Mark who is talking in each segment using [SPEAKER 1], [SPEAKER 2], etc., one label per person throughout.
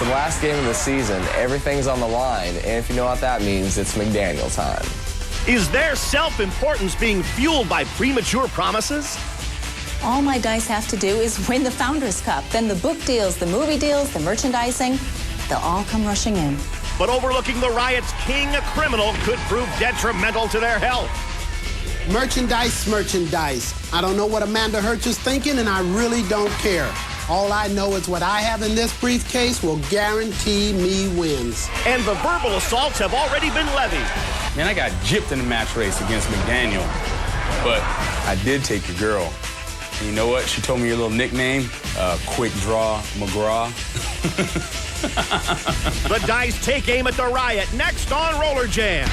[SPEAKER 1] the last game of the season. Everything's on the line, and if you know what that means, it's McDaniel time.
[SPEAKER 2] Is their self-importance being fueled by premature promises?
[SPEAKER 3] All my dice have to do is win the Founders Cup. Then the book deals, the movie deals, the merchandising, they'll all come rushing in.
[SPEAKER 2] But overlooking the Riot's king, a criminal, could prove detrimental to their health.
[SPEAKER 4] Merchandise. I don't know what Amanda Hertz is thinking, and I really don't care. All I know is what I have in this briefcase will guarantee me wins.
[SPEAKER 2] And the verbal assaults have already been levied.
[SPEAKER 5] Man, I got gypped in the match race against McDaniel, but I did take your girl. And you know what? She told me your little nickname, Quick Draw McGraw.
[SPEAKER 2] The dice take aim at the Riot next on Roller Jam.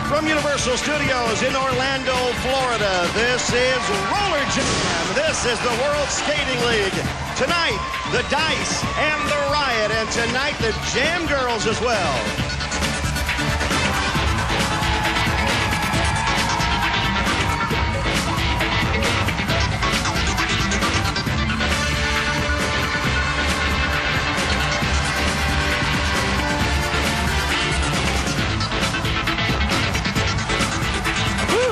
[SPEAKER 2] From Universal Studios in Orlando, Florida, this is Roller Jam. This is the World Skating League. Tonight, the Dice and the Riot, and tonight, the Jam Girls as well.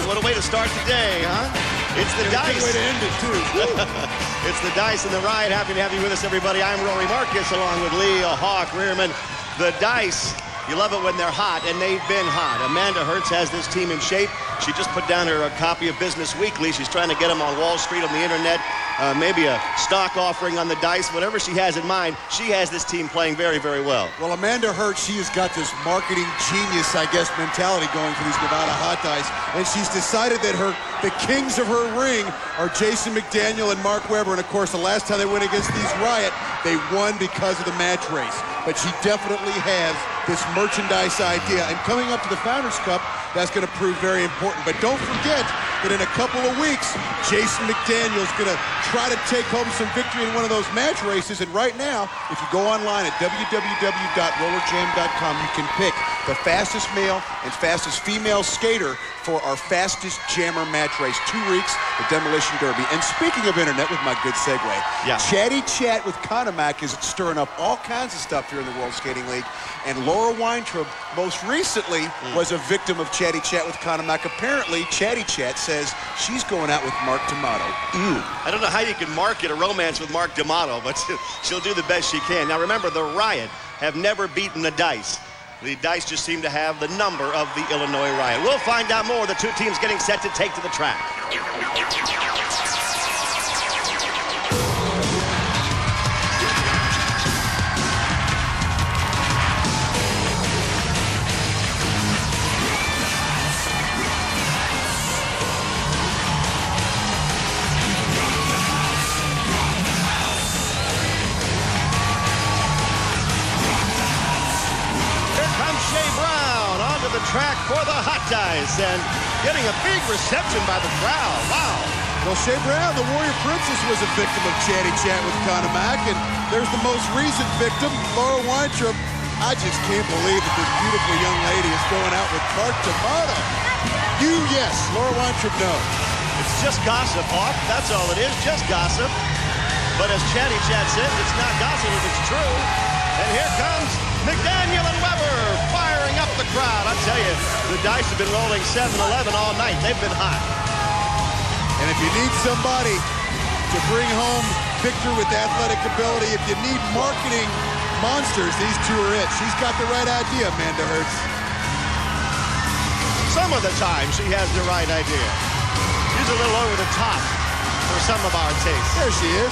[SPEAKER 2] What a way to start the day, huh? It's the Dice.
[SPEAKER 6] Good way to end it, too.
[SPEAKER 2] It's the Dice and the Riot. Happy to have you with us, everybody. I'm Rory Marcus, along with Lee, Hawk, Rearman. The Dice, you love it when they're hot, and they've been hot. Amanda Hertz has this team in shape. She just put down her copy of Business Weekly. She's trying to get them on Wall Street, on the internet, maybe a stock offering on the Dice. Whatever she has in mind, she has this team playing very, very well.
[SPEAKER 6] Well, Amanda Hertz, she has got this marketing genius, I guess, mentality going for these Nevada hot dice. And she's decided that the kings of her ring are Jason McDaniel and Mark Webber. And, of course, the last time they went against these Riot, they won because of the match race. But she definitely has this merchandise idea. And coming up to the Founders Cup, that's going to prove very important. But don't forget that in a couple of weeks, Jason McDaniel's going to try to take home some victory in one of those match races. And right now, if you go online at www.rollerjam.com, you can pick the fastest male and fastest female skater for our fastest jammer match race. 2 weeks, the Demolition Derby. And speaking of internet, with my good segue, Chatty Chat with Conomac is stirring up all kinds of stuff here in the World Skating League. And Laura Weintraub, most recently, was a victim of Chatty Chat with Conomac. Apparently, Chatty Chat says she's going out with Mark D'Amato.
[SPEAKER 2] I don't know how you can market a romance with Mark D'Amato, but she'll do the best she can. Now, remember, the Riot have never beaten the Dice. The Dice just seem to have the number of the Illinois Riot. We'll find out more. The two teams getting set to take to the track. Track for the hot dice and getting a big reception by the crowd. Wow.
[SPEAKER 6] Well, Shea Brown, the Warrior Princess, was a victim of Chatty Chat with Conomac, and there's the most recent victim, Laura Weintraub. I just can't believe that this beautiful young lady is going out with Mark D'Amato. Yes, Laura Weintraub, no.
[SPEAKER 2] It's just gossip, Hawk. That's all it is, just gossip. But as Chatty Chat said, it's not gossip if it's true. And here comes McDaniel and Webber firing up the crowd. I tell you, the Dice have been rolling 7-11 all night. They've been hot.
[SPEAKER 6] And if you need somebody to bring home victory with athletic ability, if you need marketing monsters, these two are it. She's got the right idea, Amanda Hertz.
[SPEAKER 2] Some of the time, she has the right idea. She's a little over the top for some of our tastes.
[SPEAKER 6] There she is.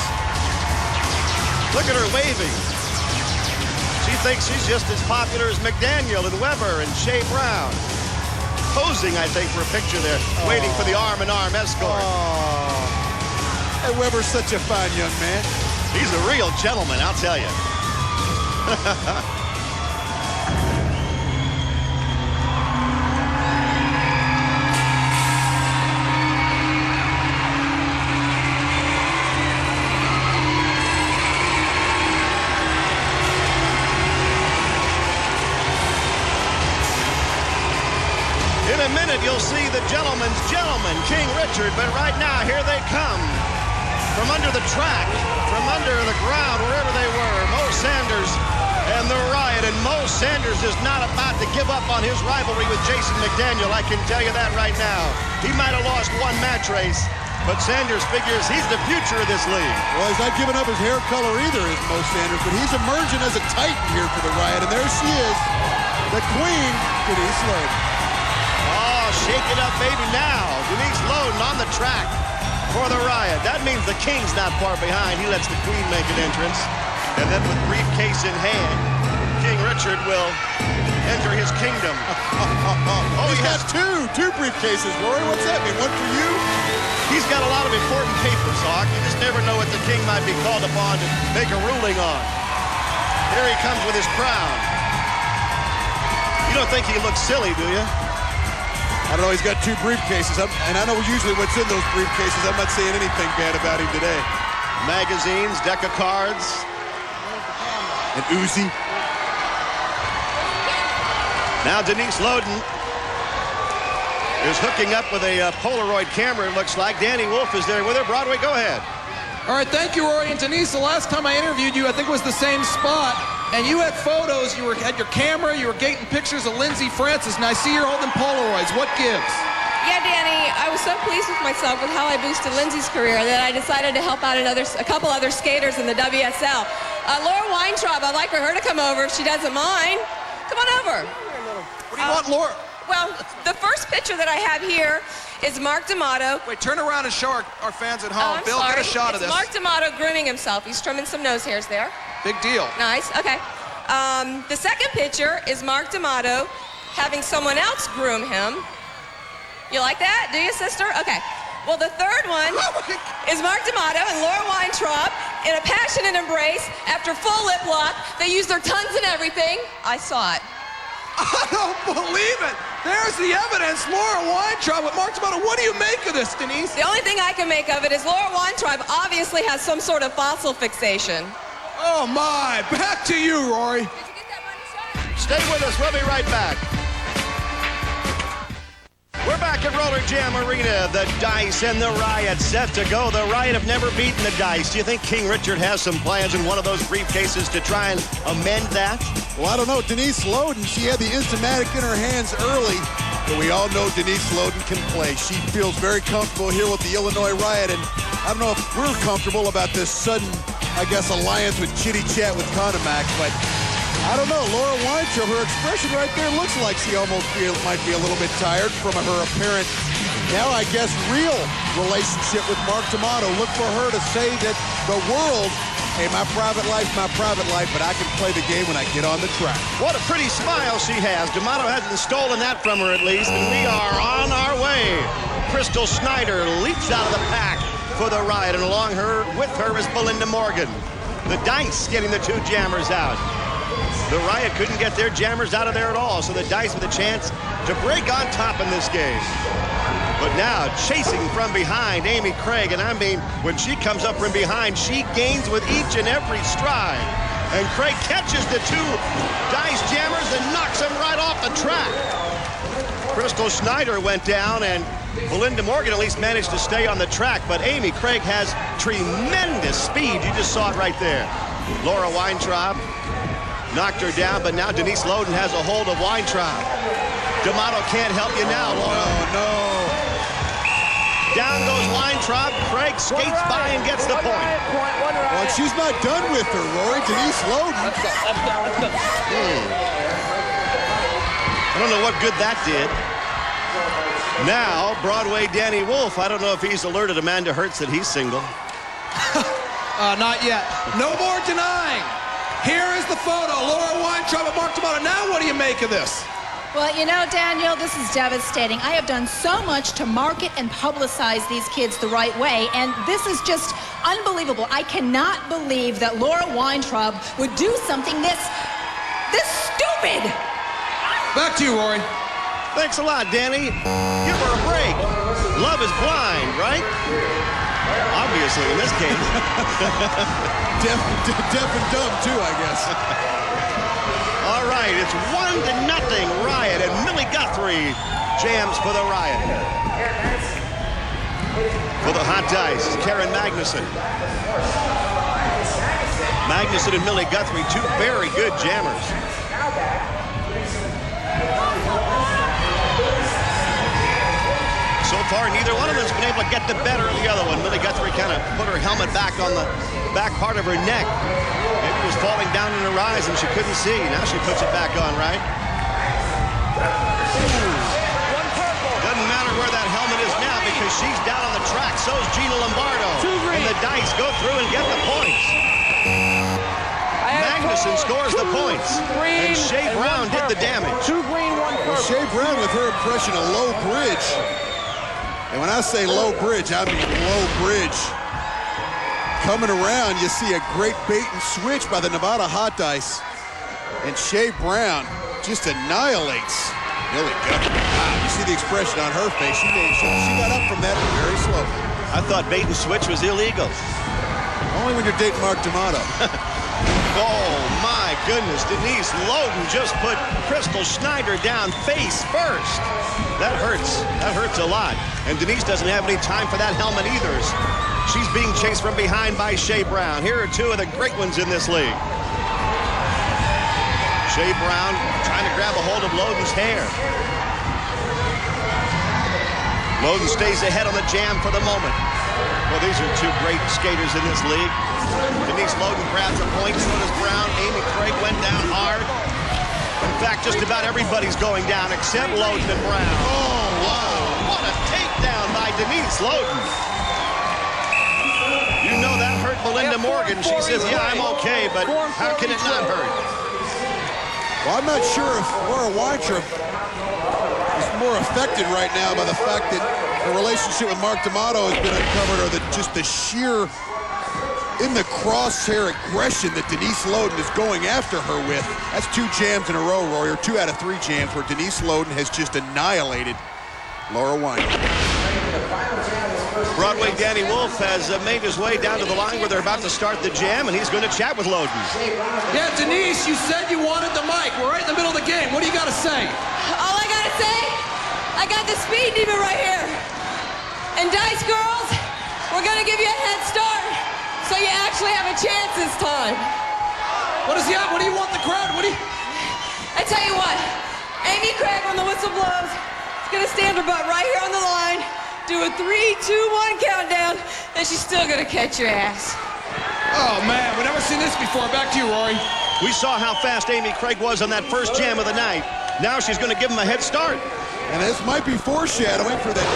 [SPEAKER 2] Look at her waving. She thinks she's just as popular as McDaniel and Webber and Shea Brown. Posing, I think, for a picture there, waiting for the arm-in-arm escort.
[SPEAKER 6] Hey, Webber's such a fine young man.
[SPEAKER 2] He's a real gentleman, I'll tell you. gentlemen's gentleman, King Richard. But right now, here they come. From under the track, from under the ground, wherever they were, Mo Sanders and the Riot. And Mo Sanders is not about to give up on his rivalry with Jason McDaniel. I can tell you that right now. He might have lost one match race, but Sanders figures he's the future of this league.
[SPEAKER 6] Well, he's not giving up his hair color either, is Mo Sanders, but he's emerging as a titan here for the Riot. And there she is, the queen, Denise Lowden.
[SPEAKER 2] Oh, shake it up, baby, now. Denise Lowden on the track for the Riot. That means the King's not far behind. He lets the Queen make an entrance. And then with briefcase in hand, King Richard will enter his kingdom.
[SPEAKER 6] He's got two briefcases, Rory. What's that mean? One for you?
[SPEAKER 2] He's got a lot of important papers, Hawk. You just never know what the King might be called upon to make a ruling on. Here he comes with his crown. You don't think he looks silly, do you?
[SPEAKER 6] I don't know. He's got two briefcases. And I know usually what's in those briefcases. I'm not saying anything bad about him today.
[SPEAKER 2] Magazines, deck of cards.
[SPEAKER 6] And Uzi.
[SPEAKER 2] Now Denise Lowden is hooking up with a Polaroid camera, it looks like. Danny Wolf is there with her. Broadway, go ahead.
[SPEAKER 7] All right, thank you, Rory. And Denise, the last time I interviewed you, I think it was the same spot. And you had photos, you had your camera, you were getting pictures of Lindsey Francis, and I see you're holding Polaroids. What gives?
[SPEAKER 8] Yeah, Danny, I was so pleased with myself with how I boosted Lindsey's career that I decided to help out a couple other skaters in the WSL. Laura Weintraub, I'd like for her to come over if she doesn't mind. Come on over.
[SPEAKER 7] What do you want, Laura?
[SPEAKER 8] Well, the first picture that I have here is Mark D'Amato.
[SPEAKER 7] Wait, turn around and show our fans at home.
[SPEAKER 8] I'm
[SPEAKER 7] Bill,
[SPEAKER 8] sorry.
[SPEAKER 7] get a shot of this.
[SPEAKER 8] Mark D'Amato grooming himself. He's trimming some nose hairs there.
[SPEAKER 7] Big deal.
[SPEAKER 8] Nice, okay. The second picture is Mark D'Amato having someone else groom him. You like that? Do you, sister? Okay. Well, the third one is Mark D'Amato and Laura Weintraub in a passionate embrace after full lip lock. They used their tongues and everything. I saw it.
[SPEAKER 7] I don't believe it. There's the evidence. Laura Weintraub with Mark D'Amato. What do you make of this, Denise?
[SPEAKER 8] The only thing I can make of it is Laura Weintraub obviously has some sort of fossil fixation.
[SPEAKER 7] Oh, my. Back to you, Rory.
[SPEAKER 8] Did you get that money shot?
[SPEAKER 2] Stay with us. We'll be right back. We're back at Roller Jam Arena. The Dice and the Riot set to go. The Riot have never beaten the Dice. Do you think King Richard has some plans in one of those briefcases to try and amend that?
[SPEAKER 6] Well, I don't know. Denise Lowden, she had the Instamatic in her hands early. But we all know Denise Lowden can play. She feels very comfortable here with the Illinois Riot. And I don't know if we're comfortable about this sudden, I guess, alliance with Chitty Chat with Climax. But I don't know. Laura Weintraub, her expression right there looks like she almost might be a little bit tired from her apparent, now I guess, real relationship with Mark D'Amato. Look for her to say that the world, hey, my private life, but I can play the game when I get on the track.
[SPEAKER 2] What a pretty smile she has. D'Amato hasn't stolen that from her, at least, and we are on our way. Crystal Snyder leaps out of the pack for the Riot, and with her is Belinda Morgan. The Dice getting the two jammers out. The Riot couldn't get their jammers out of there at all, so the Dice with a chance to break on top in this game. But now, chasing from behind, Amy Craig, and I mean, when she comes up from behind, she gains with each and every stride. And Craig catches the two Dice jammers and knocks them right off the track. Crystal Snyder went down, and Belinda Morgan at least managed to stay on the track, but Amy Craig has tremendous speed. You just saw it right there. Laura Weintraub knocked her down, but now Denise Lowden has a hold of Weintraub. D'Amato can't help you now, Laura.
[SPEAKER 6] Oh, no.
[SPEAKER 2] Down goes Weintraub. Craig skates by and gets the point.
[SPEAKER 6] Well, she's not done with her, Rory. Denise Lowden.
[SPEAKER 2] I don't know what good that did. Now, Broadway Danny Wolf. I don't know if he's alerted Amanda Hertz that he's single.
[SPEAKER 7] Not yet. No more denying. Here is the photo. Laura Weintraub and Mark D'Amato. Now what do you make of this?
[SPEAKER 9] Well, you know, Daniel, this is devastating. I have done so much to market and publicize these kids the right way, and this is just unbelievable. I cannot believe that Laura Weintraub would do something this stupid.
[SPEAKER 7] Back to you, Rory.
[SPEAKER 2] Thanks a lot, Danny. Give her a break. Love is blind, right? Obviously, in this case.
[SPEAKER 6] Deaf and dumb, too, I guess.
[SPEAKER 2] All All right, it's 1-0 Riot, and Millie Guthrie jams for the Riot. For the Hot Dice, Karen Magnuson. Magnuson and Millie Guthrie, two very good jammers. So far, neither one of them's been able to get the better of the other one. Millie Guthrie kind of put her helmet back on the back part of her neck. It was falling down in her eyes and she couldn't see. Now she puts it back on, right? Doesn't matter where that helmet is now because she's down on the track. So's Gina Lombardo. And the Dice go through and get the points. Magnuson scores the points. And Shea Brown did the damage.
[SPEAKER 7] 2 green, 1 purple.
[SPEAKER 6] Well, Shea Brown with her impression of low bridge. And when I say low bridge, I mean low bridge. Coming around, you see a great bait and switch by the Nevada Hot Dice. And Shea Brown just annihilates Millie Guthrie. Wow, you see the expression on her face. She got up from that very slowly.
[SPEAKER 2] I thought bait and switch was illegal.
[SPEAKER 6] Only when you're dating Mark D'Amato.
[SPEAKER 2] Oh, my goodness. Denise Loden just put Crystal Schneider down face first. That hurts. That hurts a lot. And Denise doesn't have any time for that helmet either. She's being chased from behind by Shea Brown. Here are two of the great ones in this league. Shea Brown trying to grab a hold of Loden's hair. Loden stays ahead on the jam for the moment. Well, these are two great skaters in this league. Denise Loden grabs a point, so does Brown. Amy Craig went down hard. In fact, just about everybody's going down except Loden and Brown. Oh, wow. What a takedown by Denise Loden. You know that hurt Belinda Morgan. She says, yeah, I'm okay, but how can it not hurt?
[SPEAKER 6] Well, I'm not sure if Laura Weintraub is more affected right now by the fact that her relationship with Mark D'Amato has been uncovered, or just the sheer in the crosshair aggression that Denise Loden is going after her with. That's 2 jams in a row, Roy, or 2 out of 3 jams where Denise Loden has just annihilated Laura Weintraub.
[SPEAKER 2] Broadway Danny Wolf has made his way down to the line where they're about to start the jam, and he's going to chat with Loden.
[SPEAKER 7] Yeah, Denise, you said you wanted the mic. We're right in the middle of the game. What do you got to say?
[SPEAKER 8] All I gotta say, I got the speed demon right here. And Dice girls, we're gonna give you a head start, so you actually have a chance this time.
[SPEAKER 7] What is he at? What do you want the crowd? What do you...
[SPEAKER 8] I tell you what, Amy Craig, when the whistle blows, is gonna stand her butt right here on the line, do a 3, 2, 1 countdown, and she's still gonna catch your ass.
[SPEAKER 7] Oh, man, we've never seen this before. Back to you, Rory.
[SPEAKER 2] We saw how fast Amy Craig was on that first jam of the night. Now she's going to give him a head start.
[SPEAKER 6] And this might be foreshadowing for that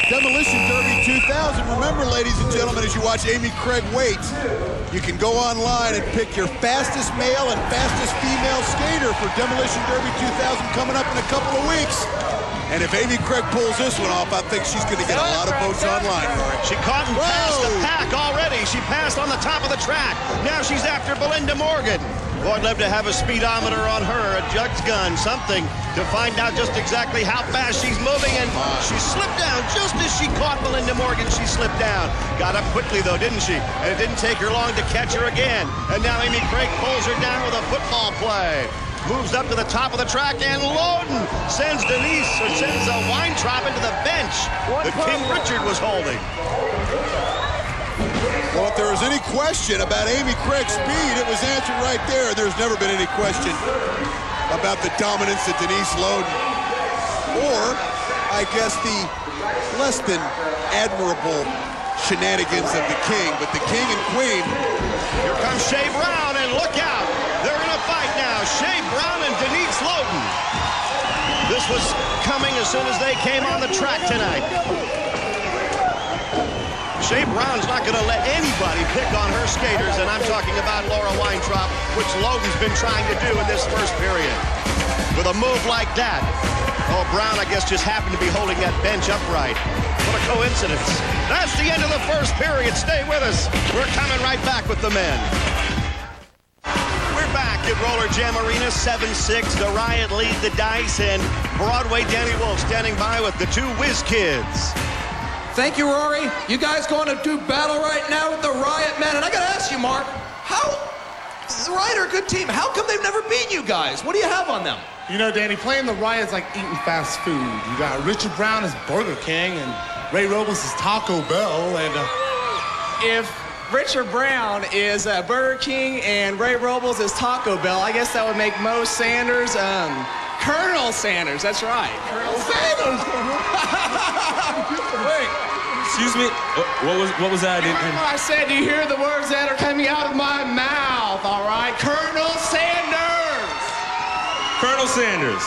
[SPEAKER 6] Demolition Derby 2000. Remember, ladies and gentlemen, as you watch Amy Craig wait, you can go online and pick your fastest male and fastest female skater for Demolition Derby 2000 coming up in a couple of weeks. And if Amy Craig pulls this one off, I think she's going to get a lot of votes online for it.
[SPEAKER 2] She caught and passed the pack already. She passed on the top of the track. Now she's after Belinda Morgan. Boy, I'd love to have a speedometer on her, a jug's gun, something to find out just exactly how fast she's moving. And she slipped down just as she caught Belinda Morgan. She slipped down. Got up quickly, though, didn't she? And it didn't take her long to catch her again. And now Amy Craig pulls her down with a football play. Moves up to the top of the track, and Loden sends Weintraub into the bench that King Richard was holding.
[SPEAKER 6] Well, if there was any question about Amy Craig's speed, it was answered right there. There's never been any question about the dominance of Denise Loden. Or, I guess, the less than admirable shenanigans of the King. But the King and Queen.
[SPEAKER 2] Here comes Shea Brown, and look out. They're in a fight now. Shea Brown and Denise Loden. This was coming as soon as they came on the track tonight. Shea Brown's not going to let anybody pick on her skaters, and I'm talking about Laura Weintraub, which Loden's been trying to do in this first period. With a move like that, oh, Brown, I guess, just happened to be holding that bench upright. What a coincidence. That's the end of the first period. Stay with us. We're coming right back with the men. We're back at Roller Jam Arena, 7-6. The Riot lead the Dice, and Broadway Danny Wolf standing by with the two Whiz Kids.
[SPEAKER 7] Thank you, Rory. You guys going to do battle right now with the Riot men. And I got to ask you, Mark, how Riot are a good team. How come they've never beaten you guys? What do you have on them?
[SPEAKER 10] You know, Danny, playing the Riot's like eating fast food. You got Richard Brown as Burger King and Ray Robles is Taco Bell, and
[SPEAKER 1] If Richard Brown is Burger King and Ray Robles is Taco Bell, I guess that would make Mo Sanders, Colonel Sanders. That's right. Colonel Sanders.
[SPEAKER 5] Wait, excuse me. What was that?
[SPEAKER 1] I said, do you hear the words that are coming out of my mouth? All right, Colonel Sanders.
[SPEAKER 5] Colonel Sanders.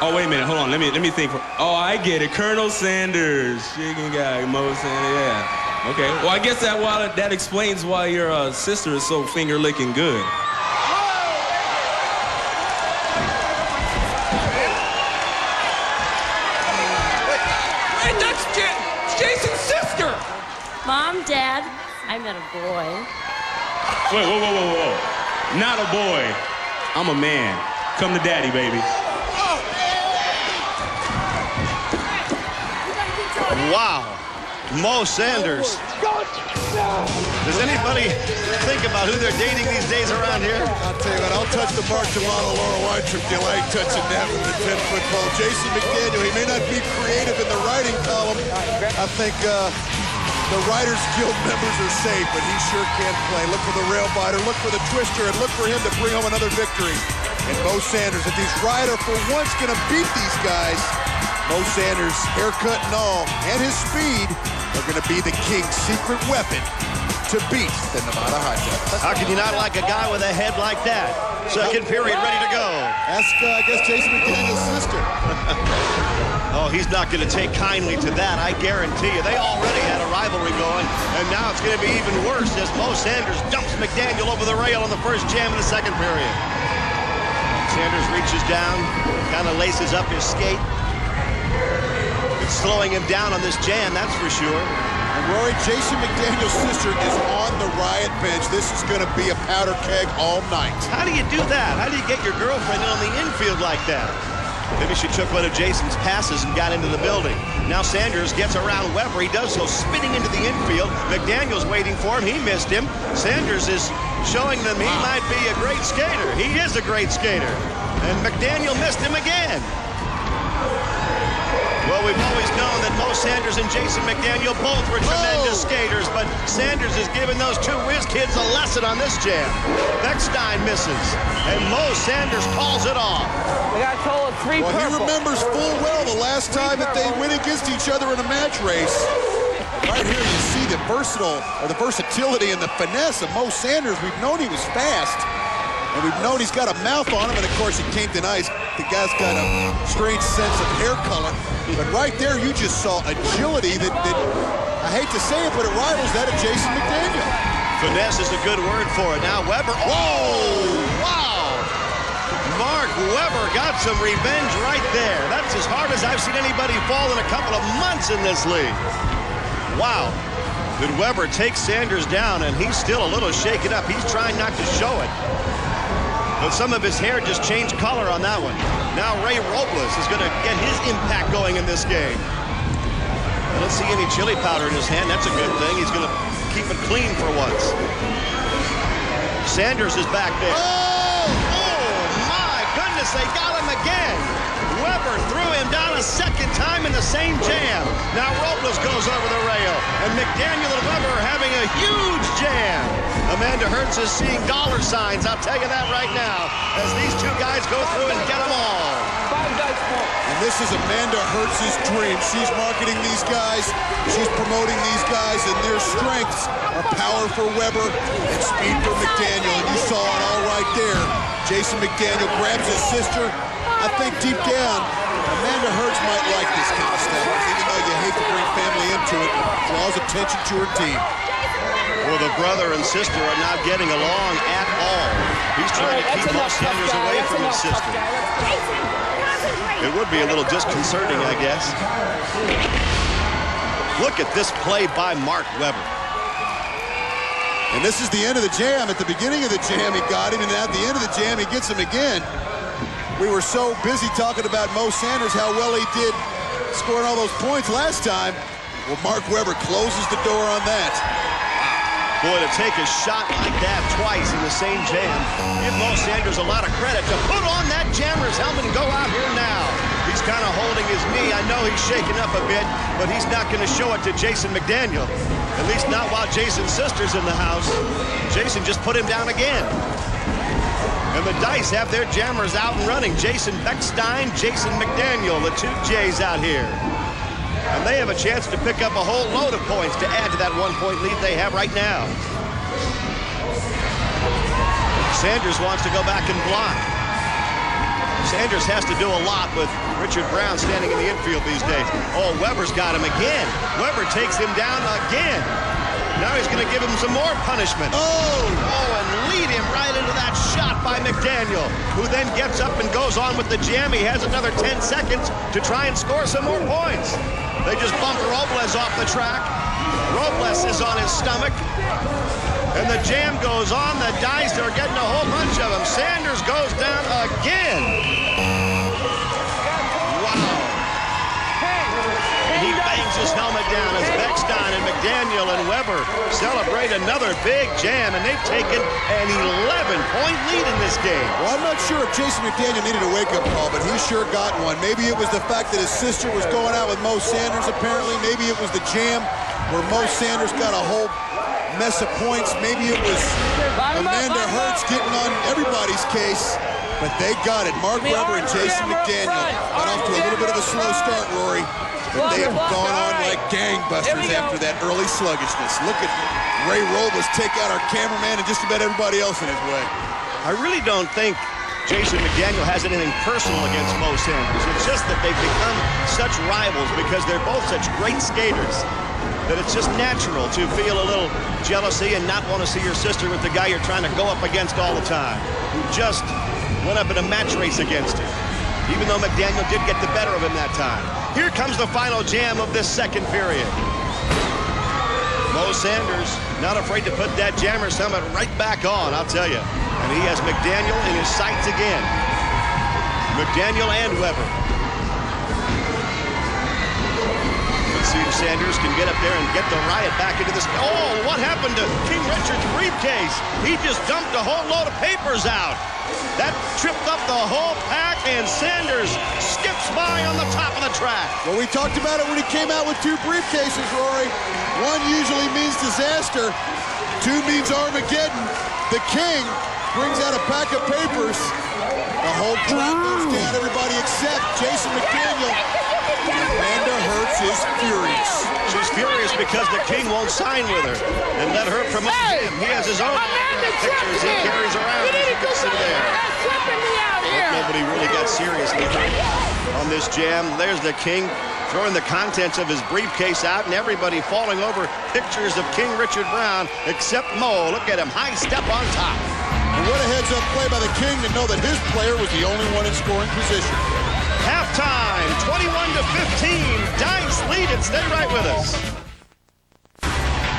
[SPEAKER 5] Oh, wait a minute. Hold on. Let me think. Oh, I get it. Colonel Sanders. Chicken guy, Mo Sanders. Yeah. Okay. Well, I guess that explains why your sister is so finger-licking good.
[SPEAKER 7] Wait, that's Jason's sister.
[SPEAKER 11] Mom, Dad, I met a boy.
[SPEAKER 5] Wait, whoa. Not a boy. I'm a man. Come to daddy, baby.
[SPEAKER 2] Wow. Mo Sanders. Does anybody think about who they're dating these days around here?
[SPEAKER 6] I'll tell you what, I'll touch the Mark D'Amato, Laura Weintraub deal. I ain't touching that with a 10-foot pole. Jason McDaniel, he may not be creative in the writing column. I think the Writers Guild members are safe, but he sure can play. Look for the rail biter, look for the twister, and look for him to bring home another victory. And Mo Sanders, if these Riot are for once going to beat these guys, Mo Sanders, haircut and all, and his speed are going to be the King's secret weapon to beat the Nevada Hot Dogs.
[SPEAKER 2] How can you not like a guy with a head like that? Second period, ready to go.
[SPEAKER 6] Ask, I guess, Jason McDaniel's sister.
[SPEAKER 2] Oh, he's not going to take kindly to that, I guarantee you. They already had a rivalry going, and now it's going to be even worse as Mo Sanders dumps McDaniel over the rail on the first jam in the second period. Sanders reaches down, kind of laces up his skate. It's slowing him down on this jam, that's for sure.
[SPEAKER 6] And Rory, Jason McDaniel's sister is on the Riot bench. This is going to be a powder keg all night.
[SPEAKER 2] How do you do that? How do you get your girlfriend on the infield like that? Maybe she took one of Jason's passes and got into the building. Now Sanders gets around Weber. He does so spinning into the infield. McDaniel's waiting for him. He missed him. Sanders is showing them he might be a great skater. He is a great skater. And McDaniel missed him again. Well, we've always known that Mo Sanders and Jason McDaniel both were tremendous skaters, but Sanders is giving those two whiz kids a lesson on this jam. Beckstein misses, and Mo Sanders calls it off.
[SPEAKER 1] We got a total of 3
[SPEAKER 6] Well, he remembers full well the last time that they went against each other in a match race. Right here you see the versatility and the finesse of Mo Sanders. We've known he was fast, and we've known he's got a mouth on him, and of course he can't deny the guy's got a strange sense of hair color. But right there you just saw agility that I hate to say it, but it rivals that of Jason McDaniel.
[SPEAKER 2] Finesse is a good word for it. Now Weber, wow! Mark Weber got some revenge right there. That's as hard as I've seen anybody fall in a couple of months in this league. Wow. Did Weber take Sanders down, and he's still a little shaken up. He's trying not to show it. But some of his hair just changed color on that one. Now Ray Robles is going to get his impact going in this game. I don't see any chili powder in his hand. That's a good thing. He's going to keep it clean for once. Sanders is back there. Oh my goodness, they got him again. Weber threw him down a second time in the same jam. Now Robles goes over the rail, and McDaniel and Weber are having a huge jam. Amanda Hertz is seeing dollar signs, I'll tell you that right now, as these two guys go through and get them all.
[SPEAKER 6] And this is Amanda Hertz's dream. She's marketing these guys, she's promoting these guys, and their strengths are power for Weber and speed for McDaniel. And you saw it all right there. Jason McDaniel grabs his sister. I think deep down, Amanda Hertz might like this kind of stuff, even though you hate to bring family into it. Draws attention to her team.
[SPEAKER 2] Well, the brother and sister are not getting along at all. He's trying to keep Mo Sanders away from his sister. It would be a little disconcerting, I guess. Look at this play by Mark Weber.
[SPEAKER 6] And this is the end of the jam. At the beginning of the jam, he got him, and at the end of the jam, he gets him again. We were so busy talking about Mo Sanders, how well he did scoring all those points last time. Well, Mark Weber closes the door on that.
[SPEAKER 2] Boy, to take a shot like that twice in the same jam, give Mo Sanders a lot of credit to put on that jammer's helmet and go out here now. He's kind of holding his knee. I know he's shaking up a bit, but he's not going to show it to Jason McDaniel. At least not while Jason's sister's in the house. Jason just put him down again. And the Dice have their jammers out and running. Jason Beckstein, Jason McDaniel, the two J's out here. And they have a chance to pick up a whole load of points to add to that 1-point lead they have right now. Sanders wants to go back and block. Sanders has to do a lot with Richard Brown standing in the infield these days. Oh, Weber's got him again. Weber takes him down again. Now he's going to give him some more punishment. Oh, and lead him right into that shot by McDaniel, who then gets up and goes on with the jam. He has another 10 seconds to try and score some more points. They just bumped Robles off the track. Robles is on his stomach. And the jam goes on. The Dice are getting a whole bunch of them. Sanders goes down again. Wow. And he bangs his helmet down as Beckstein and McDaniel and Weber celebrate another big jam, and they've taken an 11-point lead in this game.
[SPEAKER 6] Well, I'm not sure if Jason McDaniel needed a wake-up call, but he sure got one. Maybe it was the fact that his sister was going out with Mo Sanders, apparently. Maybe it was the jam where Mo Sanders got a whole mess of points. Maybe it was Amanda Hertz getting on everybody's case, but they got it. Mark Weber and Jason McDaniel got off to a little bit of a slow start, Rory, but they have gone on like gangbusters after that early sluggishness. Look at Ray Robles take out our cameraman and just about everybody else in his way.
[SPEAKER 2] I really don't think Jason McDaniel has anything personal against Mo Sanders. It's just that they've become such rivals because they're both such great skaters that it's just natural to feel a little jealousy and not want to see your sister with the guy you're trying to go up against all the time, who just went up in a match race against him, even though McDaniel did get the better of him that time. Here comes the final jam of this second period. Mo Sanders not afraid to put that jammer's helmet right back on, I'll tell you. And he has McDaniel in his sights again. McDaniel and Weber. See if Sanders can get up there and get the Riot back into this. Oh, what happened to King Richard's briefcase? He just dumped a whole load of papers out. That tripped up the whole pack, and Sanders skips by on the top of the track.
[SPEAKER 6] Well, we talked about it when he came out with two briefcases, Rory. One usually means disaster. Two means Armageddon. The King brings out a pack of papers. The whole track goes down, everybody except Jason McDaniel. Amanda Hertz is furious.
[SPEAKER 2] She's furious because the King won't sign with her and let her promote him. He has his own pictures he carries around. But nobody really got seriously hurt on this jam. There's the King throwing the contents of his briefcase out, and everybody falling over pictures of King Richard Brown except Mo. Look at him, high step on top.
[SPEAKER 6] And what a heads-up play by the King to know that his player was the only one in scoring position.
[SPEAKER 2] Halftime, 21-15. Dice lead it. Stay right with us.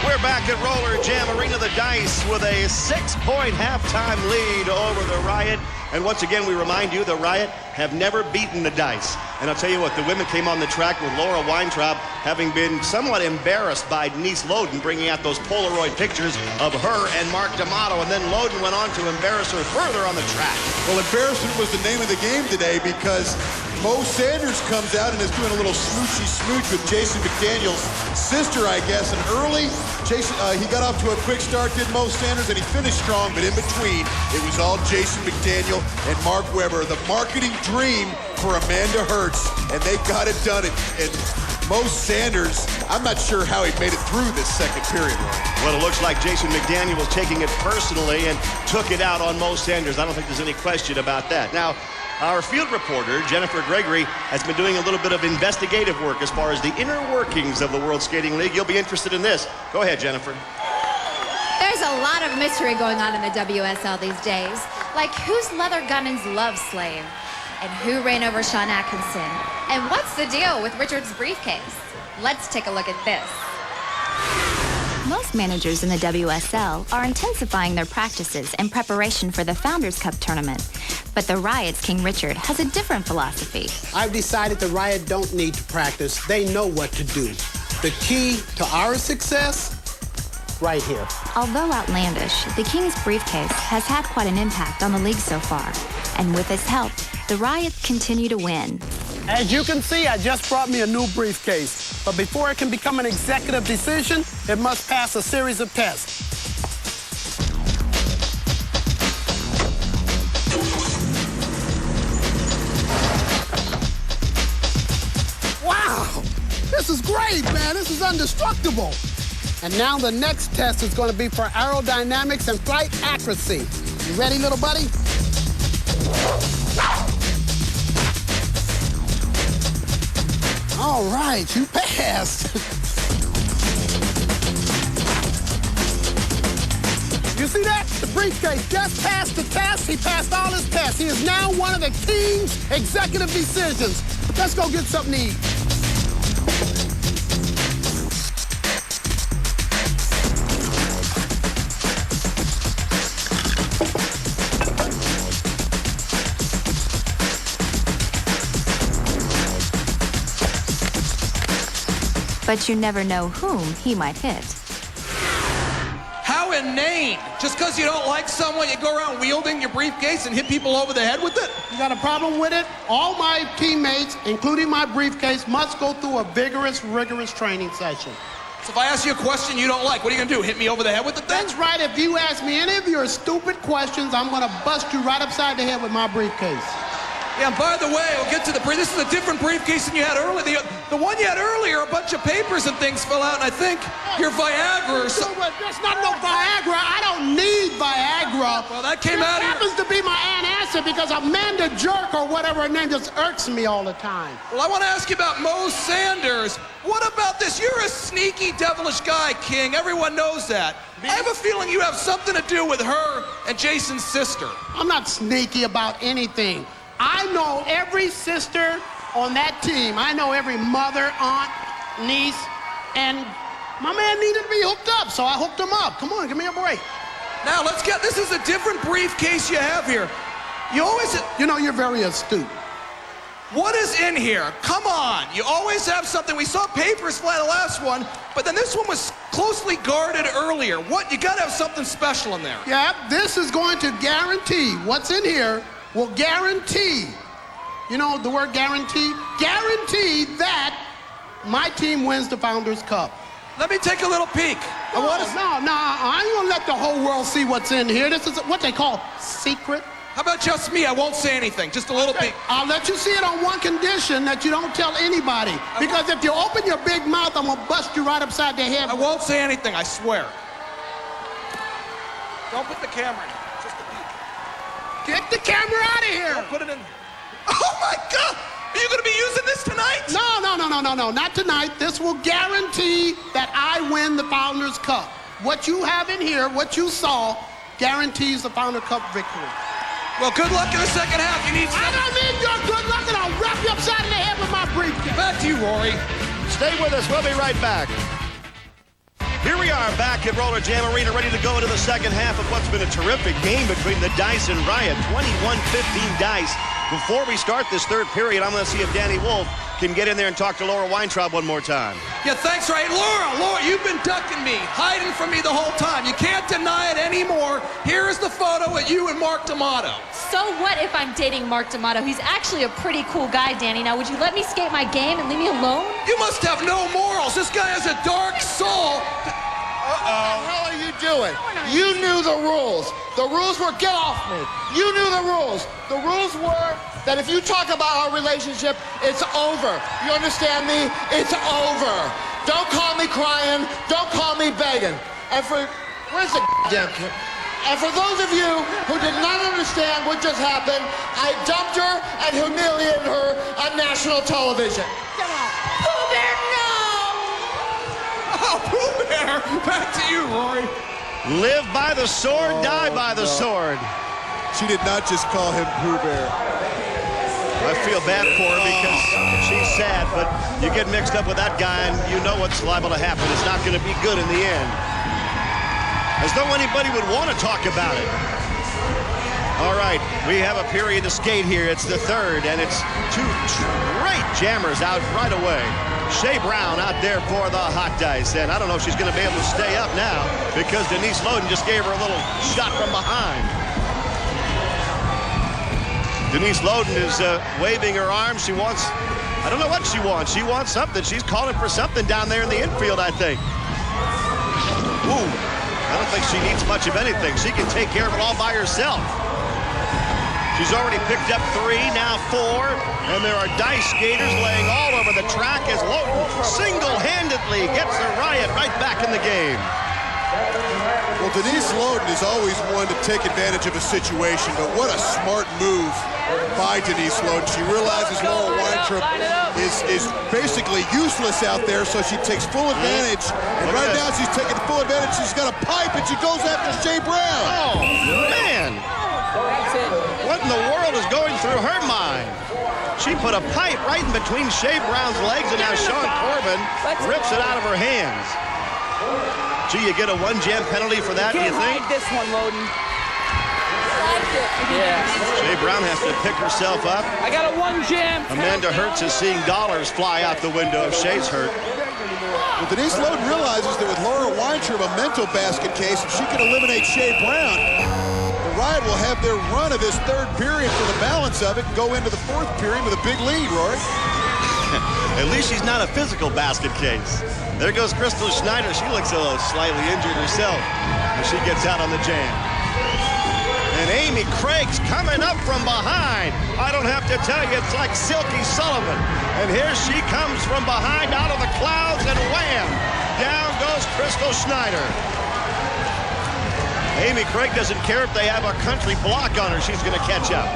[SPEAKER 2] We're back at Roller Jam Arena. The Dice with a 6-point halftime lead over the Riot. And once again, we remind you, the Riot have never beaten the Dice. And I'll tell you what, the women came on the track with Laura Weintraub having been somewhat embarrassed by Denise Loden bringing out those Polaroid pictures of her and Mark D'Amato. And then Loden went on to embarrass her further on the track.
[SPEAKER 6] Well, embarrassment was the name of the game today because Mo Sanders comes out and is doing a little smoochy smooch with Jason McDaniel's sister, I guess. And early, Jason, he got off to a quick start, did Mo Sanders, and he finished strong. But in between, it was all Jason McDaniel and Mark Weber, the marketing dream for Amanda Hertz, and they got it done. And Mo Sanders, I'm not sure how he made it through this second period.
[SPEAKER 2] Well, it looks like Jason McDaniel was taking it personally and took it out on Mo Sanders. I don't think there's any question about that. Now, our field reporter, Jennifer Gregory, has been doing a little bit of investigative work as far as the inner workings of the World Skating League. You'll be interested in this. Go ahead, Jennifer.
[SPEAKER 12] There's a lot of mystery going on in the WSL these days. Like, who's Leather Gunning's love slave? And who ran over Sean Atkinson? And what's the deal with Richard's briefcase? Let's take a look at this.
[SPEAKER 3] Most managers in the WSL are intensifying their practices in preparation for the Founders Cup tournament. But the Riot's King Richard has a different philosophy.
[SPEAKER 4] I've decided the Riot don't need to practice. They know what to do. The key to our success, right here.
[SPEAKER 3] Although outlandish, the King's briefcase has had quite an impact on the league so far. And with his help, the Riot continue to win.
[SPEAKER 4] As you can see, I just brought me a new briefcase. But before it can become an executive decision, it must pass a series of tests. Wow! This is great, man. This is indestructible. And now the next test is going to be for aerodynamics and flight accuracy. You ready, little buddy? All right, you passed. You see that? The briefcase just passed the test. He passed all his tests. He is now one of the King's executive decisions. Let's go get something to eat.
[SPEAKER 3] But you never know whom he might hit.
[SPEAKER 7] How inane. Just because you don't like someone, you go around wielding your briefcase and hit people over the head with it?
[SPEAKER 4] You got a problem with it? All my teammates, including my briefcase, must go through a vigorous, rigorous training session.
[SPEAKER 7] So if I ask you a question you don't like, what are you going to do? Hit me over the head with the thing?
[SPEAKER 4] That's right. If you ask me any of your stupid questions, I'm going to bust you right upside the head with my briefcase.
[SPEAKER 7] Yeah, and by the way, we'll get to the brief. This is a different briefcase than you had earlier. The one you had earlier, a bunch of papers and things fell out, and I think your Viagra or something.
[SPEAKER 4] That's not no Viagra. I don't need Viagra.
[SPEAKER 7] Well, that came out of
[SPEAKER 4] happens to be my Aunt Acid because Amanda Jerk or whatever her name just irks me all the time.
[SPEAKER 7] Well, I want to ask you about Mo Sanders. What about this? You're a sneaky, devilish guy, King. Everyone knows that. I have a feeling you have something to do with her and Jason's sister.
[SPEAKER 4] I'm not sneaky about anything. I know every sister on that team. I know every mother, aunt, niece, and my man needed to be hooked up, so I hooked him up. Come on, give me a break.
[SPEAKER 7] Now, this is a different briefcase you have here.
[SPEAKER 4] You know, you're very astute.
[SPEAKER 7] What is in here? Come on, you always have something. We saw papers fly the last one, but then this one was closely guarded earlier. You gotta have something special in there.
[SPEAKER 4] Yeah, this is going to guarantee, what's in here will guarantee, you know the word guarantee? Guarantee that my team wins the Founders Cup.
[SPEAKER 7] Let me take a little peek.
[SPEAKER 4] No, I ain't gonna let the whole world see what's in here. This is what they call secret.
[SPEAKER 7] How about just me? I won't say anything, just a little peek.
[SPEAKER 4] I'll let you see it on one condition, that you don't tell anybody. Because if you open your big mouth, I'm gonna bust you right upside the head.
[SPEAKER 7] I won't say anything, I swear. Don't put the camera in.
[SPEAKER 4] Get the camera out of here!
[SPEAKER 7] Don't put it in. Oh my God! Are you gonna be using this tonight?
[SPEAKER 4] No, not tonight. This will guarantee that I win the Founders Cup. What you have in here, what you saw, guarantees the Founder Cup victory.
[SPEAKER 7] Well, good luck in the second half. You need
[SPEAKER 4] I don't need your good luck, and I'll wrap you upside the head with my briefcase.
[SPEAKER 7] Back to you, Rory.
[SPEAKER 2] Stay with us. We'll be right back. Here we are back at Roller Jam Arena, ready to go into the second half of what's been a terrific game between the Dice and Riot. 21-15 Dice. Before we start this third period, I'm going to see if Danny Wolf can get in there and talk to Laura Weintraub one more time.
[SPEAKER 7] Yeah, thanks, Ray. Laura, you've been ducking me, hiding from me the whole time. You can't deny it anymore. Here is the photo of you and Mark D'Amato.
[SPEAKER 11] So what if I'm dating Mark D'Amato? He's actually a pretty cool guy, Danny. Now, would you let me skate my game and leave me alone?
[SPEAKER 7] You must have no morals. This guy has a dark soul.
[SPEAKER 13] What the hell are you doing? You knew the rules. The rules were get off me. You knew the rules. The rules were that if you talk about our relationship, it's over. You understand me? It's over. Don't call me crying. Don't call me begging. And where's the damn kid? And for those of you who did not understand what just happened, I dumped her and humiliated her on national television.
[SPEAKER 11] Come on. Pooh Bear, no!
[SPEAKER 7] Oh, Pooh Bear! Back to you, Rory.
[SPEAKER 2] Live by the sword, die by the sword.
[SPEAKER 6] She did not just call him Pooh Bear.
[SPEAKER 2] I feel bad for her because she's sad, but you get mixed up with that guy and you know what's liable to happen. It's not going to be good in the end. As though anybody would want to talk about it. All right, we have a period to skate here. It's the third, and it's two great jammers out right away. Shea Brown out there for the hot dice. And I don't know if she's going to be able to stay up now because Denise Loden just gave her a little shot from behind. Denise Loden is waving her arms. She wants, I don't know what she wants. She wants something. She's calling for something down there in the infield, I think. Ooh, I don't think she needs much of anything. She can take care of it all by herself. She's already picked up 3, now 4, and there are dice skaters laying all over the track as Loden single-handedly gets the Riot right back in the game.
[SPEAKER 6] Well, Denise Loden is always one to take advantage of a situation, but what a smart move by Denise Loden. She realizes Laura Weintraub is basically useless out there, so she takes full advantage. And right now she's taking full advantage. She's got a pipe, and she goes after Shea Brown.
[SPEAKER 2] Oh, man. What in the world is going through her mind? She put a pipe right in between Shea Brown's legs, and now Sean Corbin rips it out of her hands. Gee, you get a 1-jam penalty for that, do you think?
[SPEAKER 14] This one, Loden.
[SPEAKER 2] Shea Brown has to pick herself up.
[SPEAKER 14] I got a 1-jam.
[SPEAKER 2] Amanda Hertz is seeing dollars fly out the window if Shea's hurt.
[SPEAKER 6] Well, Denise Loden realizes that with Laura Weintraub a mental basket case, if she can eliminate Shea Brown, the Riot will have their run of this third period for the balance of it and go into the fourth period with a big lead, Rory.
[SPEAKER 2] At least she's not a physical basket case. There goes Crystal Schneider. She looks a little slightly injured herself as she gets out on the jam. And Amy Craig's coming up from behind. I don't have to tell you, it's like Silky Sullivan. And here she comes from behind out of the clouds, and wham! Down goes Crystal Schneider. Amy Craig doesn't care if they have a country block on her. She's going to catch up.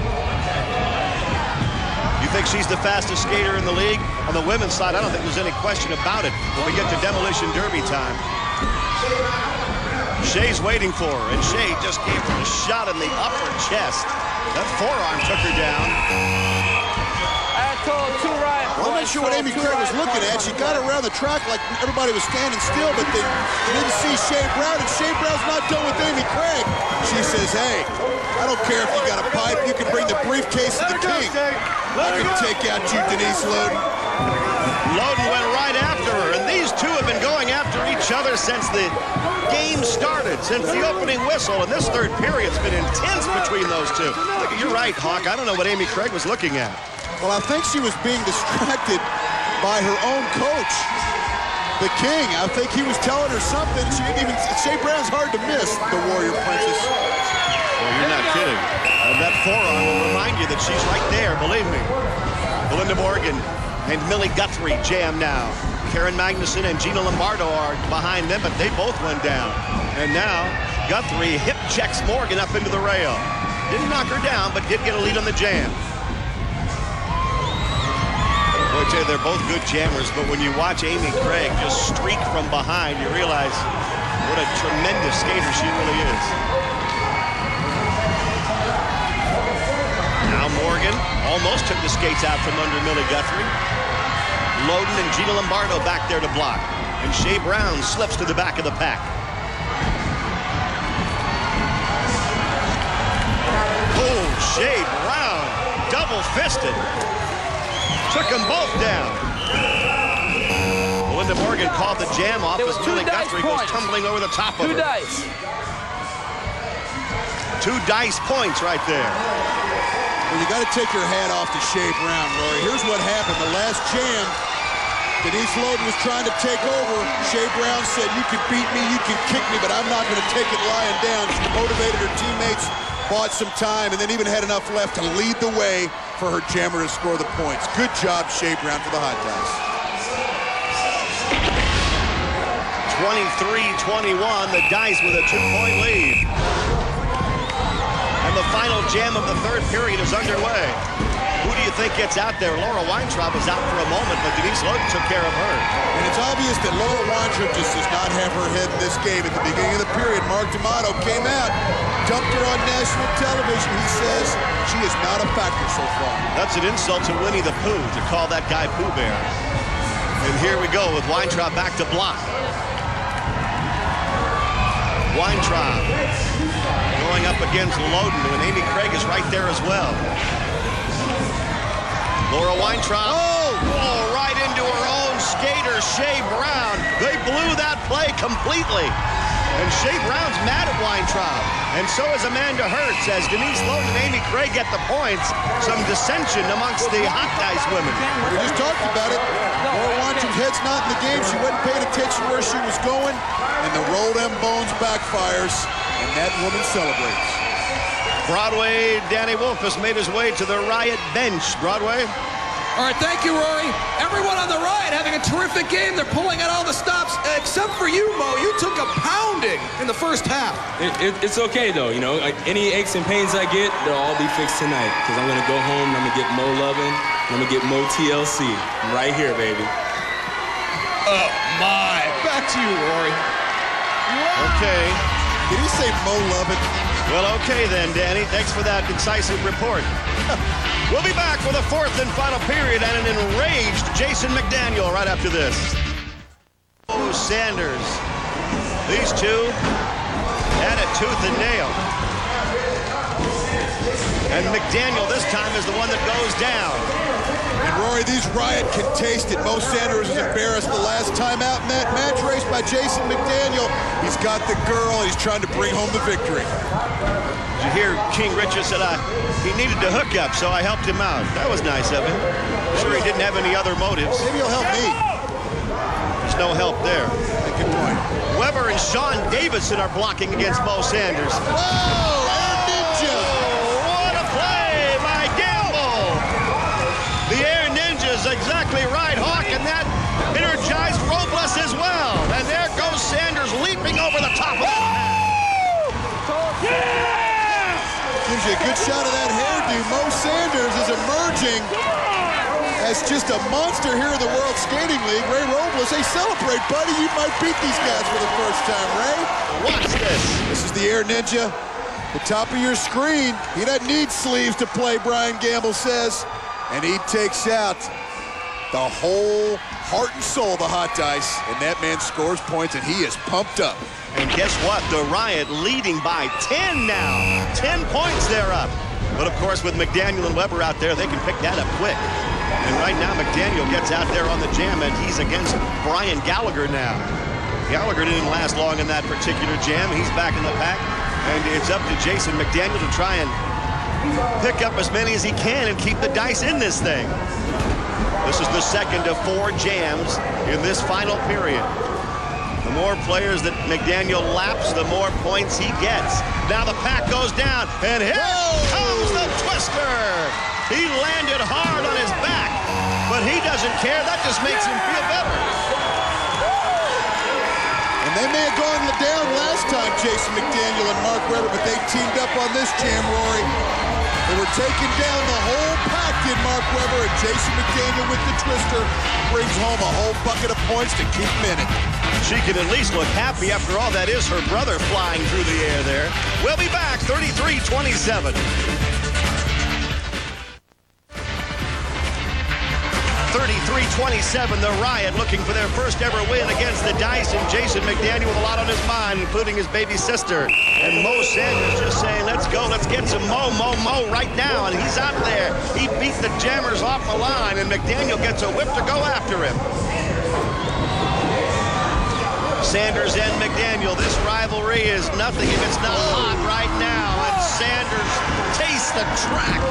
[SPEAKER 2] You think she's the fastest skater in the league? On the women's side, I don't think there's any question about it when we get to Demolition Derby time. Shea's waiting for her, and Shea just gave her a shot in the upper chest. That forearm took her down.
[SPEAKER 14] I told 2 Riot.
[SPEAKER 6] Well, I'm not sure what Amy Craig was looking at. She got around the track like everybody was standing still, but then she didn't see Shea Brown, and Shea Brown's not done with Amy Craig. She says, hey, I don't care if you got a pipe. You can bring the briefcase to the king. I can take out you, Denise Loden.
[SPEAKER 2] Loden went right after her, and these two have been going after each other since the game started, since the opening whistle, and this third period's been intense between those two. Look, you're right, Hawk. I don't know what Amy Craig was looking at.
[SPEAKER 6] Well, I think she was being distracted by her own coach, the king. I think he was telling her something. She didn't even. Shea Brown's hard to miss, the Warrior Princess.
[SPEAKER 2] Well, you're not kidding. That forearm will remind you that she's right there, believe me. Belinda Morgan and Millie Guthrie jam now. Karen Magnuson and Gina Lombardo are behind them, but they both went down. And now Guthrie hip checks Morgan up into the rail. Didn't knock her down, but did get a lead on the jam. Boy, I tell you, they're both good jammers, but when you watch Amy Craig just streak from behind, you realize what a tremendous skater she really is. Now Morgan almost took the skates out from under Millie Guthrie. Loden and Gina Lombardo back there to block. And Shea Brown slips to the back of the pack. Oh, Shea Brown, double-fisted. Took them both down. Belinda Morgan called the jam off as Millie Guthrie goes tumbling over the top of her.
[SPEAKER 14] 2 dice.
[SPEAKER 2] 2 dice points right there.
[SPEAKER 6] Well, you got to take your hat off to Shea Brown, Rory. Here's what happened. The last jam, Denise Loden was trying to take over. Shea Brown said, you can beat me, you can kick me, but I'm not going to take it lying down. She motivated her teammates, bought some time, and then even had enough left to lead the way for her jammer to score the points. Good job, Shea Brown, for the hot dice.
[SPEAKER 2] 23-21, the Dice with a 2-point lead. And the final jam of the third period is underway. Who do you think gets out there? Laura Weintraub was out for a moment, but Denise Loden took care of her.
[SPEAKER 6] And it's obvious that Laura Weintraub just does not have her head in this game. At the beginning of the period, Mark D'Amato came out, dumped her on national television. He says she is not a factor so far.
[SPEAKER 2] That's an insult to Winnie the Pooh to call that guy Pooh Bear. And here we go with Weintraub back to block. Weintraub going up against Loden, and Amy Craig is right there as well. Laura Weintraub, right into her own skater Shea Brown. They blew that play completely. And Shea Brown's mad at Weintraub. And so is Amanda Hertz as Denise Lowe and Amy Craig get the points. Some dissension amongst the hot dice women.
[SPEAKER 6] We just talked about it. Laura Weintraub's head's not in the game. She wasn't paying attention where she was going. And the roll them bones backfires. And that woman celebrates.
[SPEAKER 2] Broadway, Danny Wolf has made his way to the Riot bench. Broadway.
[SPEAKER 7] All right, thank you, Rory. Everyone on the Riot having a terrific game. They're pulling out all the stops, except for you, Mo. You took a pounding in the first half.
[SPEAKER 5] It's okay, though. You know, any aches and pains I get, they'll all be fixed tonight. Because I'm going to go home and I'm going to get Mo loving. And I'm going to get Mo TLC. I'm right here, baby.
[SPEAKER 7] Oh, my. Back to you, Rory.
[SPEAKER 2] Okay.
[SPEAKER 6] Did he say Mo loving?
[SPEAKER 2] Well, okay then, Danny. Thanks for that incisive report. We'll be back for the fourth and final period and an enraged Jason McDaniel right after this. Oh, Sanders. These two had it tooth and nail. And McDaniel this time is the one that goes down.
[SPEAKER 6] And Rory, these Riot can taste it. Mo Sanders was embarrassed the last time out in that match race by Jason McDaniel. He's got the girl. He's trying to bring home the victory.
[SPEAKER 2] Did you hear King Richard said he needed to hook up, so I helped him out. That was nice of him. I'm sure he didn't have any other motives.
[SPEAKER 6] Maybe he'll help me.
[SPEAKER 2] There's no help there.
[SPEAKER 6] Good point.
[SPEAKER 2] Weber and Sean Davidson are blocking against Mo Sanders.
[SPEAKER 6] Whoa! Air Ninja!
[SPEAKER 2] What a play by Gamble! The Air Ninja's exactly right, Hawk, and that energized Robles as well. And there goes Sanders leaping over the top of that.
[SPEAKER 6] Gives you a good shot of that hairdo. Mo Sanders is emerging as just a monster here in the World Skating League. Ray Robles, hey, celebrate, buddy. You might beat these guys for the first time, Ray.
[SPEAKER 2] Watch this.
[SPEAKER 6] This is the Air Ninja. The top of your screen. He doesn't need sleeves to play, Brian Gamble says. And he takes out the whole heart and soul of the hot dice. And that man scores points, and he is pumped up.
[SPEAKER 2] And guess what? The Riot leading by 10 now. 10 points they're up. But of course, with McDaniel and Weber out there, they can pick that up quick. And right now, McDaniel gets out there on the jam, and he's against Brian Gallagher now. Gallagher didn't last long in that particular jam. He's back in the pack, and it's up to Jason McDaniel to try and pick up as many as he can and keep the dice in this thing. This is the second of 4 jams in this final period. The more players that McDaniel laps, the more points he gets. Now the pack goes down, and here comes the twister. He landed hard on his back, but he doesn't care. That just makes him feel better.
[SPEAKER 6] And they may have gone down last time, Jason McDaniel and Mark Weber, but they teamed up on this jam, Rory. They were taking down the whole pack, did Mark Weber, and Jason McDaniel with the twister brings home a whole bucket of points to keep them in it.
[SPEAKER 2] She can at least look happy. After all, that is her brother flying through the air there. We'll be back, 33-27. 33-27, the Riot looking for their first ever win against the Dice, and Jason McDaniel with a lot on his mind, including his baby sister. And Mo Sanders just saying, let's go, let's get some Mo right now. And he's out there. He beat the jammers off the line, and McDaniel gets a whip to go after him. Sanders and McDaniel, this rivalry is nothing if it's not hot right now. And Sanders tastes the track.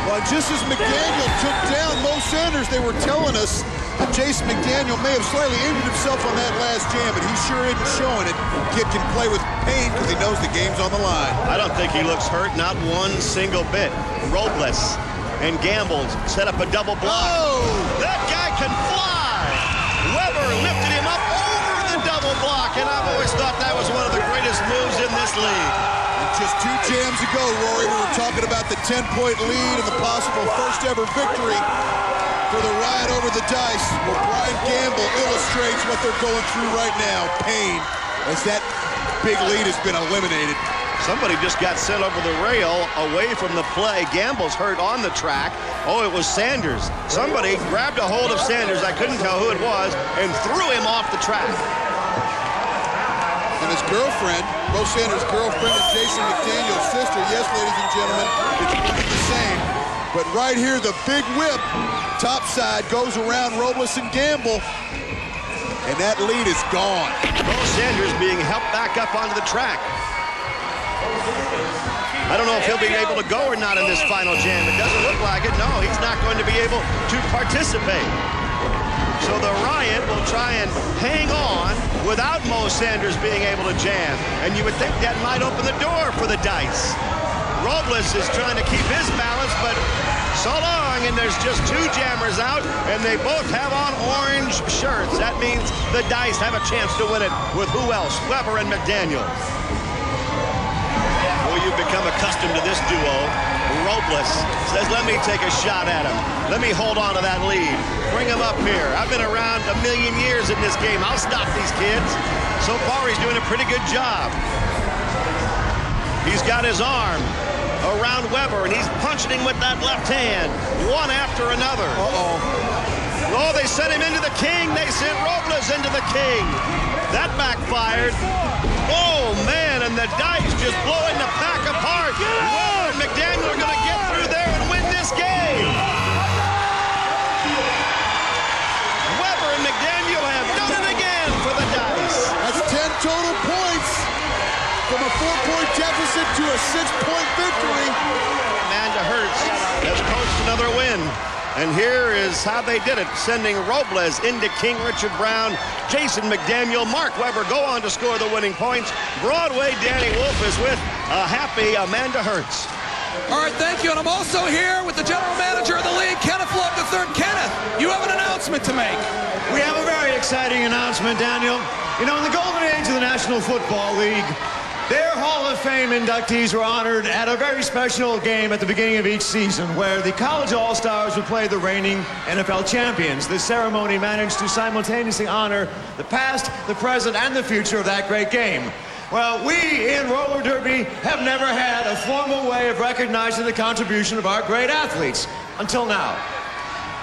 [SPEAKER 6] Well, just as McDaniel took down Mo Sanders, they were telling us that Jason McDaniel may have slightly injured himself on that last jam, and he sure isn't showing it. Kid can play with pain because he knows the game's on the line.
[SPEAKER 2] I don't think he looks hurt, not one single bit. Robles and Gamble set up a double block.
[SPEAKER 6] Oh!
[SPEAKER 2] That guy can fly! Weber lifted him up over the double block, and I've always thought that was one of the greatest moves in this league.
[SPEAKER 6] Just 2 jams ago, Rory, we were talking about the 10-point lead and the possible first-ever victory for the Riot over the Dice. Well, Brian Gamble illustrates what they're going through right now, pain, as that big lead has been eliminated.
[SPEAKER 2] Somebody just got sent over the rail away from the play. Gamble's hurt on the track. Oh, it was Sanders. Somebody grabbed a hold of Sanders, I couldn't tell who it was, and threw him off the track.
[SPEAKER 6] And his girlfriend, Mo Sanders' girlfriend, and Jason McDaniel's sister. Yes, ladies and gentlemen, it's not the same. But right here, the big whip, top side, goes around Robles and Gamble. and that lead is gone.
[SPEAKER 2] Mo Sanders being helped back up onto the track. I don't know if he'll be able to go or not in this final jam. It doesn't look like it. No, he's not going to be able to participate. So the Riot will try and hang on without Mo Sanders being able to jam. And you would think that might open the door for the Dice. Robles is trying to keep his balance, but so long, and there's just two jammers out, and they both have on orange shirts. That means the Dice have a chance to win it with who else? Weber and McDaniel. You've become accustomed to this duo. Robles says, let me take a shot at him. Let me hold on to that lead. Bring him up here. I've been around a million years in this game. I'll stop these kids. So far, he's doing a pretty good job. He's got his arm around Weber, and he's punching him with that left hand, one after another. Oh, they sent him into the king. They sent Robles into the king. That backfired. Oh, man, and the Dice just blowing the pack apart. Whoa, and McDaniel are going to get through there and win this game. Weber and McDaniel have done it again for the Dice.
[SPEAKER 6] That's 10 total points from a 4-point deficit to a 6-point victory.
[SPEAKER 2] Amanda Hertz has coached another win. And here is how they did it, sending Robles into King Richard Brown. Jason McDaniel, Mark Weber go on to score the winning points. Broadway Danny Wolf is with a happy Amanda Hertz.
[SPEAKER 7] All right, thank you. And I'm also here with the general manager of the league, Kenneth Love III. Kenneth, you have an announcement to make.
[SPEAKER 15] We have a very exciting announcement, Daniel. You know, in the golden age of the National Football League, their Hall of Fame inductees were honored at a very special game at the beginning of each season where the college all-stars would play the reigning NFL champions. This ceremony managed to simultaneously honor the past, the present, and the future of that great game. Well, we in roller derby have never had a formal way of recognizing the contribution of our great athletes until now.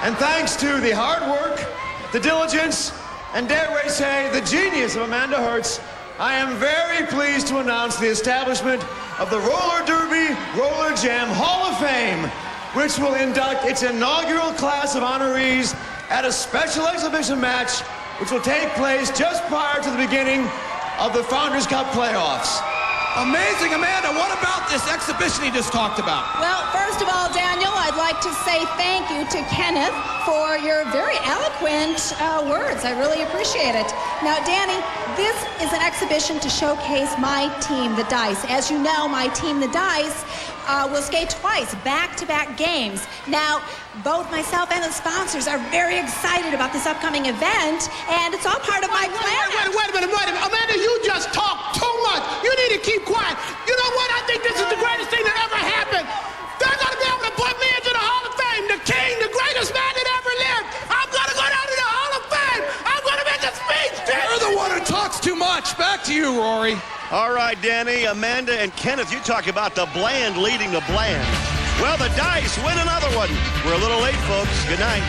[SPEAKER 15] And thanks to the hard work, the diligence, and dare we say, the genius of Amanda Hertz, I am very pleased to announce the establishment of the Roller Derby Roller Jam Hall of Fame, which will induct its inaugural class of honorees at a special exhibition match, which will take place just prior to the beginning of the Founders Cup playoffs.
[SPEAKER 7] Amazing, Amanda. What about this exhibition he just talked about?
[SPEAKER 9] Well, first of all, Daniel, I'd like to say thank you to Kenneth for your very eloquent words. I really appreciate it. Now, Danny, this is an exhibition to showcase my team, the Dice. As you know, my team, the Dice, will skate twice, back-to-back games. Now, both myself and the sponsors are very excited about this upcoming event, and it's all part of my plan.
[SPEAKER 4] Wait a minute. Amanda, you just talk too much. You need to keep quiet. You know what? I think this is the greatest thing that ever happened. They're going to be able to put me into the Hall of Fame, the king, the greatest man that ever lived. I'm going to go down to the Hall of Fame. I'm going to make a speech.
[SPEAKER 7] You're the one who talks too much. Back to you, Rory.
[SPEAKER 2] All right, Danny, Amanda, and Kenneth, you talk about the bland leading the bland. Well, the Dice win another one. We're a little late, folks. Good night.